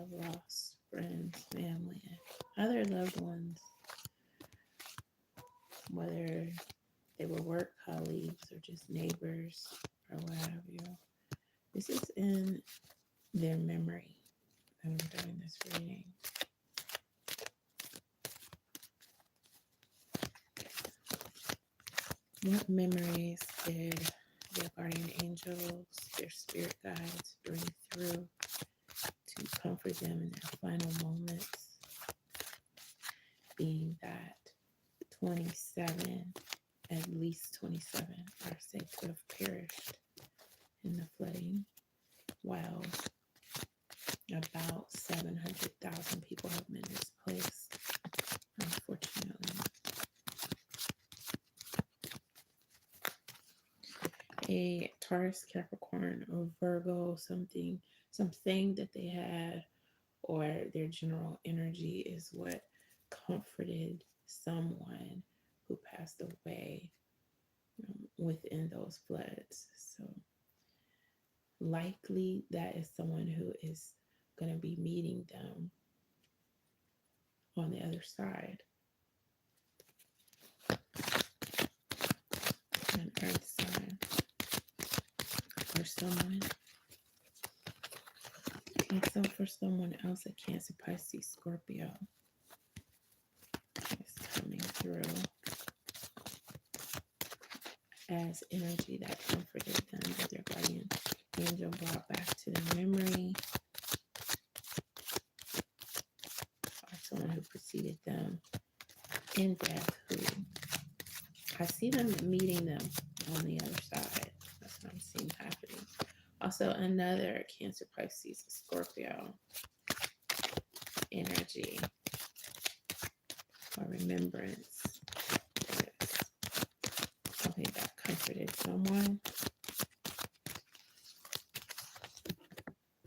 have lost friends, family, and other loved ones, whether they were work colleagues or just neighbors or what have you. This is in their memory when we're doing this reading. What memories did their guardian angels, their spirit guides bring through to comfort them in their final moments? Being that 27, at least 27, are said to have perished in the flooding, while about 700,000 people have been displaced, unfortunately. A Taurus, Capricorn, or Virgo, something that they had, or their general energy is what comforted someone who passed away within those floods. So likely that is someone who is going to be meeting them on the other side. An earth sign or someone. Okay, so for someone else, a Cancer, Pisces, Scorpio is coming through as energy that comforted them, that their guardian angel brought back to their memory, or someone who preceded them in death, who I see them meeting them on the other side. That's what I'm seeing happening. Also, another Cancer, Pisces, Scorpio energy or remembrance. Yes. Something that comforted someone.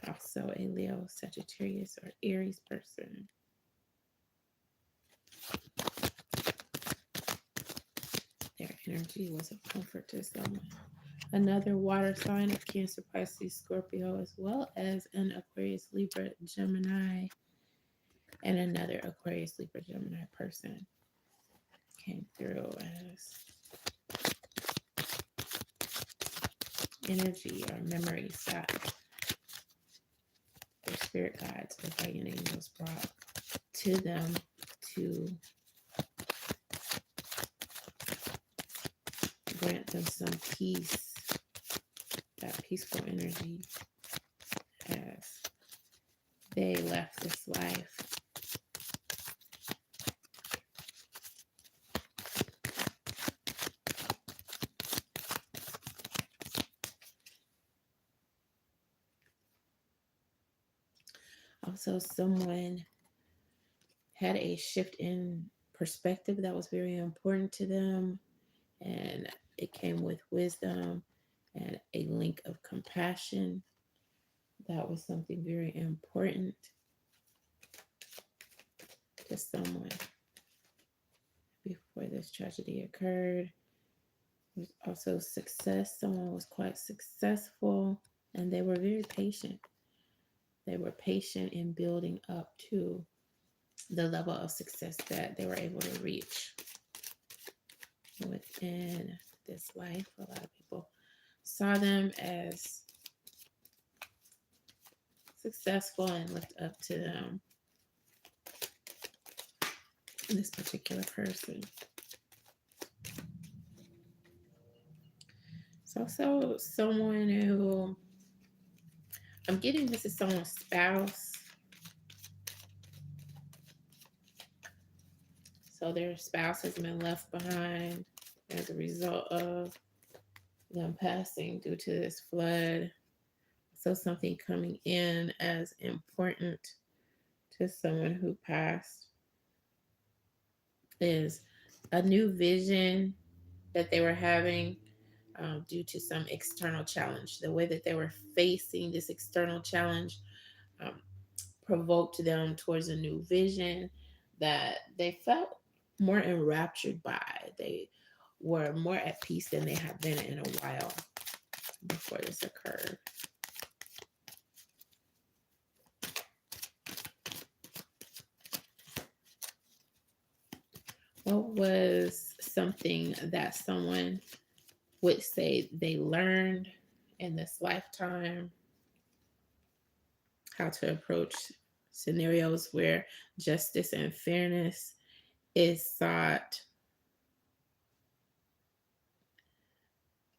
Also, a Leo, Sagittarius, or Aries person. Their energy was of comfort to someone. Another water sign of Cancer, Pisces, Scorpio, as well as an Aquarius, Libra, Gemini, and another Aquarius, Libra, Gemini person came through as energy or memories that their spirit guides or guardian angels brought to them to grant them some peace, that peaceful energy as they left this life. Also, someone had a shift in perspective that was very important to them, and it came with wisdom and a link of compassion. That was something very important to someone before this tragedy occurred. There was also success. Someone was quite successful, and they were very patient. They were patient in building up to the level of success that they were able to reach within this life. A lot of people saw them as successful and looked up to them. This particular person. It's also someone who, I'm getting this is someone's spouse. So their spouse has been left behind as a result of them passing due to this flood. So something coming in as important to someone who passed is a new vision that they were having due to some external challenge. The way that they were facing this external challenge um, provoked them towards a new vision that they felt more enraptured by. They were more at peace than they had been in a while before this occurred. What was something that someone would say they learned in this lifetime? How to approach scenarios where justice and fairness is sought.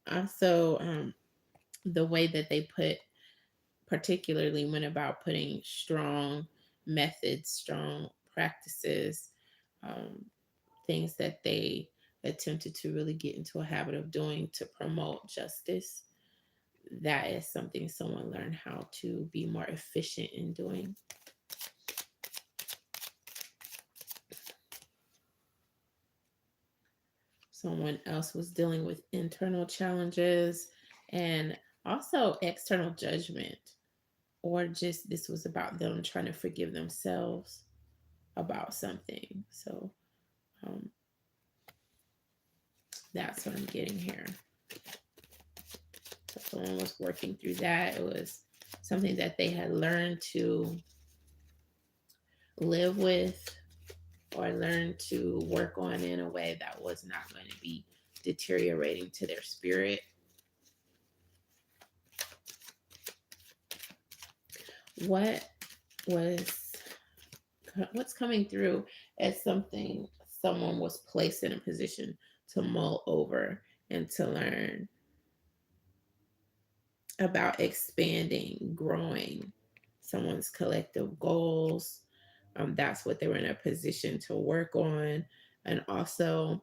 Also, the way that they particularly went about putting strong methods, strong practices, um, things that they attempted to really get into a habit of doing to promote justice. That is something someone learned how to be more efficient in doing. Someone else was dealing with internal challenges and also external judgment, or just this was about them trying to forgive themselves about something. So um, that's what I'm getting here. So someone was working through that. It was something that they had learned to live with or learn to work on in a way that was not going to be deteriorating to their spirit. What was what's coming through as something someone was placed in a position to mull over and to learn about expanding, growing someone's collective goals. That's what they were in a position to work on. And also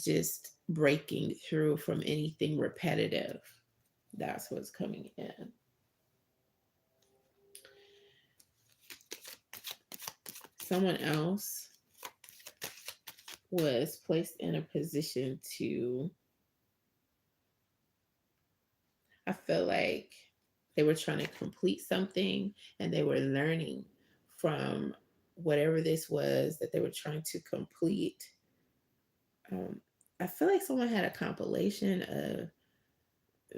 just breaking through from anything repetitive. That's what's coming in. Someone else was placed in a position to, I feel like they were trying to complete something and they were learning from whatever this was that they were trying to complete. Um, I feel like someone had a compilation of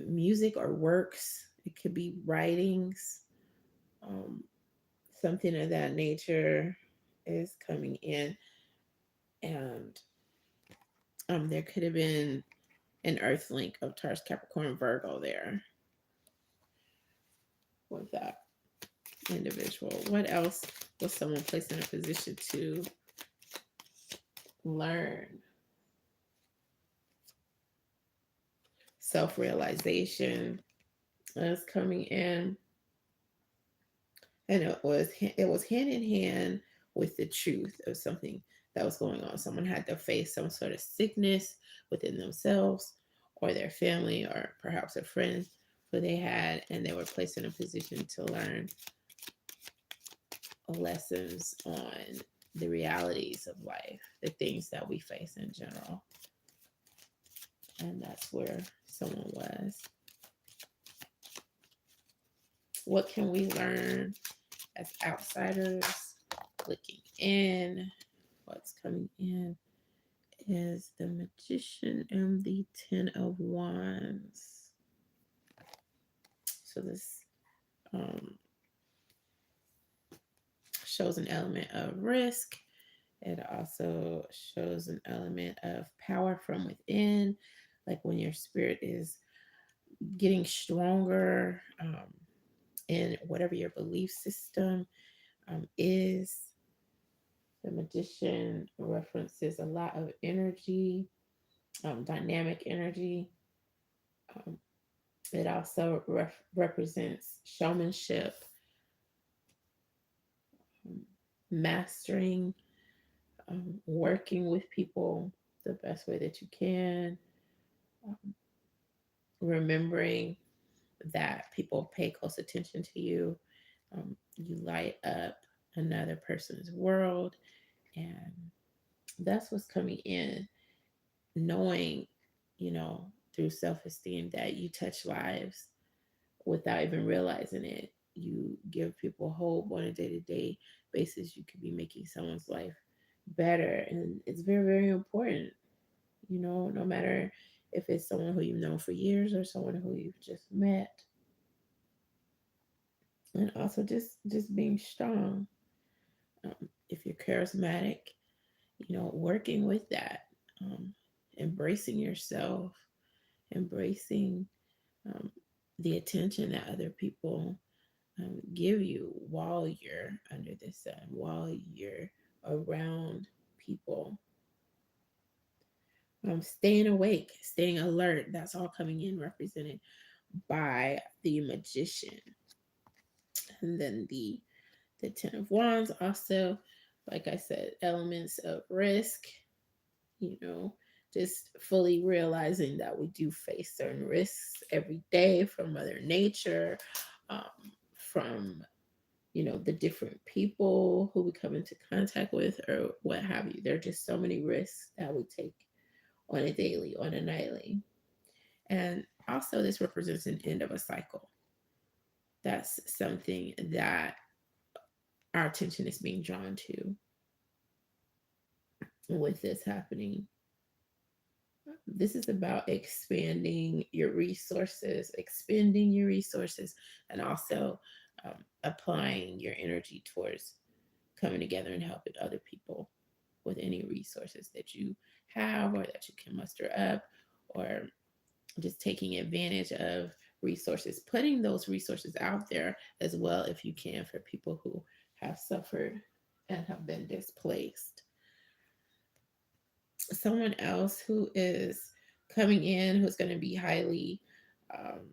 music or works. It could be writings, um, something of that nature is coming in. And there could have been an earth link of Taurus, Capricorn, Virgo there with that individual. What else was someone placed in a position to learn? Self realization is coming in, and it was hand in hand with the truth of something that was going on. Someone had to face some sort of sickness within themselves or their family or perhaps a friend who they had, and they were placed in a position to learn lessons on the realities of life, the things that we face in general. And that's where someone was. What can we learn as outsiders looking in? What's coming in is the Magician and the Ten of Wands. So this um, shows an element of risk. It also shows an element of power from within, like when your spirit is getting stronger in whatever your belief system is. The Magician references a lot of energy, dynamic energy. Um, it also represents showmanship, um, mastering, working with people the best way that you can, um, remembering that people pay close attention to you. You light up another person's world, and that's what's coming in. Knowing, through self esteem that you touch lives without even realizing it. You give people hope on a day to day basis. You could be making someone's life better, and it's very, very important. No matter if it's someone who you've known for years or someone who you've just met, and also just being strong. If you're charismatic, working with that, um, embracing yourself, embracing um, the attention that other people give you while you're under the sun, while you're around people. Staying awake, staying alert, that's all coming in represented by the magician. And then the Ten of Wands also, like I said, elements of risk, you know, just fully realizing that we do face certain risks every day from Mother Nature, from, the different people who we come into contact with or what have you. There are just so many risks that we take on a daily, on a nightly. And also, this represents an end of a cycle. That's something that our attention is being drawn to with this happening. This is about expanding your resources, expending your resources, and also applying your energy towards coming together and helping other people with any resources that you have or that you can muster up, or just taking advantage of resources, putting those resources out there as well if you can for people who have suffered and have been displaced. Someone else who is coming in who's going to be highly um,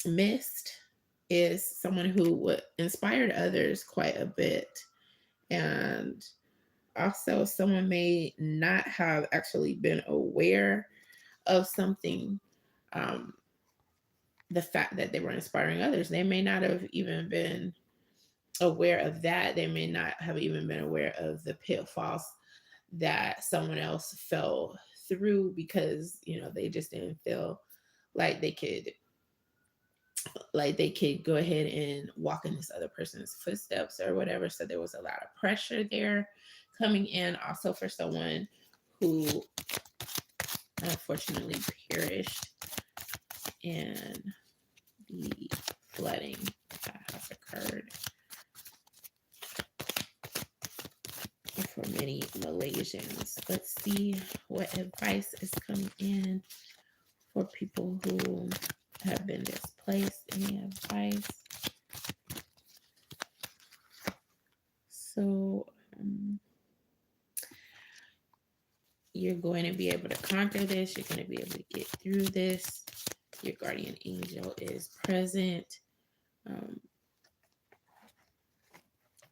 missed is someone who would inspired others quite a bit, and also someone may not have actually been aware of something, um, the fact that they were inspiring others. They may not have even been aware of that. They may not have even been aware of the pitfalls that someone else fell through because they just didn't feel like they could go ahead and walk in this other person's footsteps or whatever. So there was a lot of pressure there coming in, also for someone who unfortunately perished in the flooding that has occurred for many Malaysians. Let's see what advice is coming in for people who have been displaced. Any advice? So, you're going to be able to conquer this. You're going to be able to get through this. Your guardian angel is present. Um,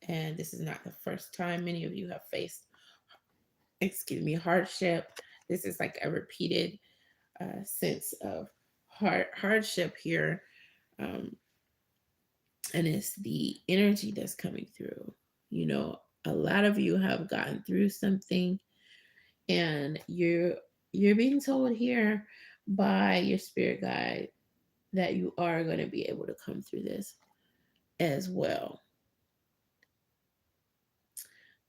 and this is not the first time many of you have faced, hardship. This is like a repeated sense of hardship here. Um, and it's the energy that's coming through. A lot of you have gotten through something, and you're being told here by your spirit guide that you are going to be able to come through this as well.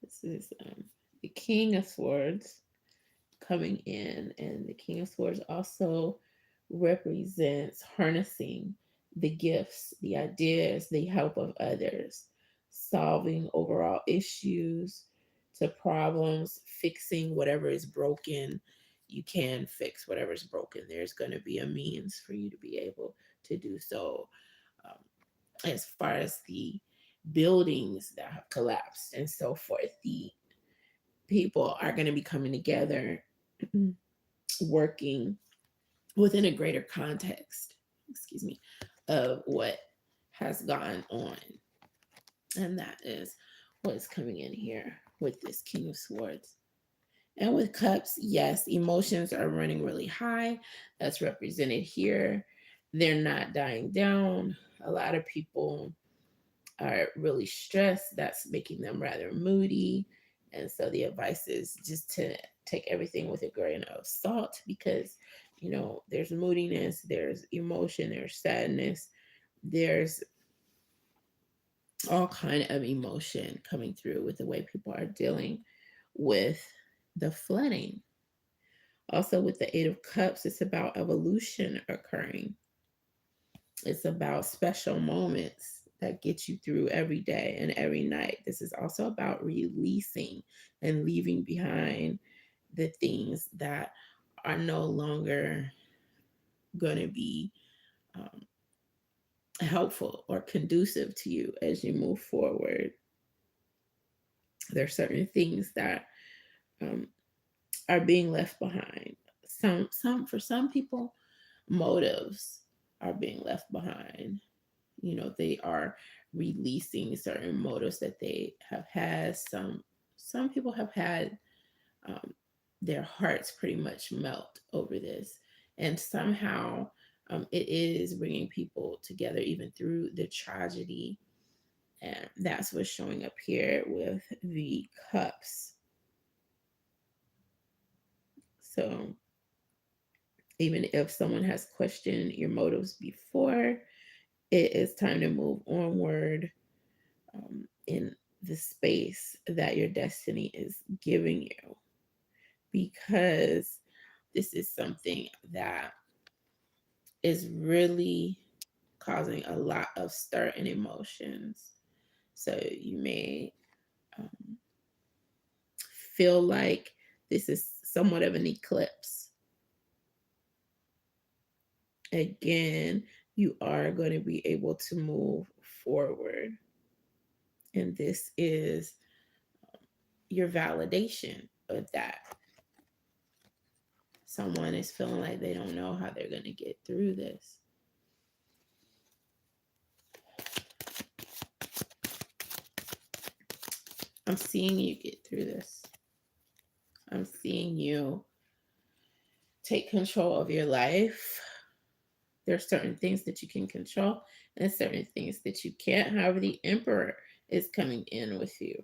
This is the King of Swords coming in, and the King of Swords also represents harnessing the gifts, the ideas, the help of others, solving overall issues to problems, fixing whatever is broken. You can fix whatever is broken. There's going to be a means for you to be able to do so. Um, as far as the buildings that have collapsed and so forth, the people are going to be coming together, working within a greater context, of what has gone on. And that is what's coming in here with this King of Swords. And with Cups, yes, emotions are running really high. That's represented here. They're not dying down. A lot of people are really stressed. That's making them rather moody. And so the advice is just to take everything with a grain of salt, because, there's moodiness, there's emotion, there's sadness, there's all kind of emotion coming through with the way people are dealing with the flooding. Also, with the Eight of Cups, it's about evolution occurring. It's about special moments that gets you through every day and every night. This is also about releasing and leaving behind the things that are no longer going to be um, helpful or conducive to you as you move forward. There are certain things that um, are being left behind. For some people, motives are being left behind. You know, they are releasing certain motives that they have had. Some people have had um, their hearts pretty much melt over this, and somehow it is bringing people together even through the tragedy. And that's what's showing up here with the cups. So even if someone has questioned your motives before, it is time to move onward in the space that your destiny is giving you, because this is something that is really causing a lot of stir and emotions. So you may um, feel like this is somewhat of an eclipse. Again, you are going to be able to move forward. And this is your validation of that. Someone is feeling like they don't know how they're going to get through this. I'm seeing you get through this. I'm seeing you take control of your life. There are certain things that you can control and certain things that you can't. However, the Emperor is coming in with you.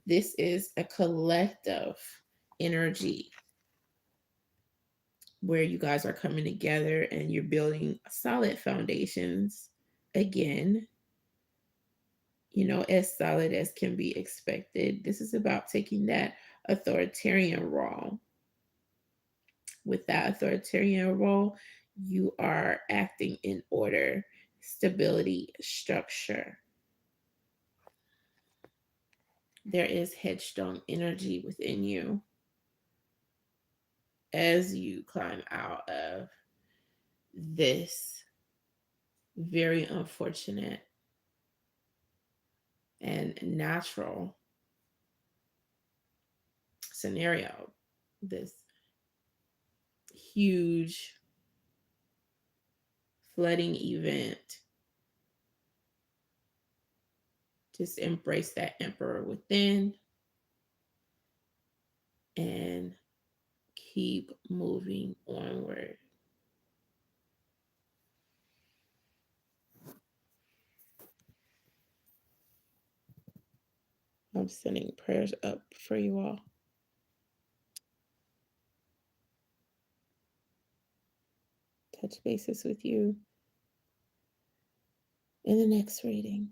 This is a collective energy where you guys are coming together and you're building solid foundations again, you know, as solid as can be expected. This is about taking that authoritarian role. With that authoritarian role, you are acting in order, stability, structure. There is headstrong energy within you as you climb out of this very unfortunate and natural scenario, this huge flooding event. Just embrace that emperor within and keep moving onward. I'm sending prayers up for you all. Touch bases with you in the next reading.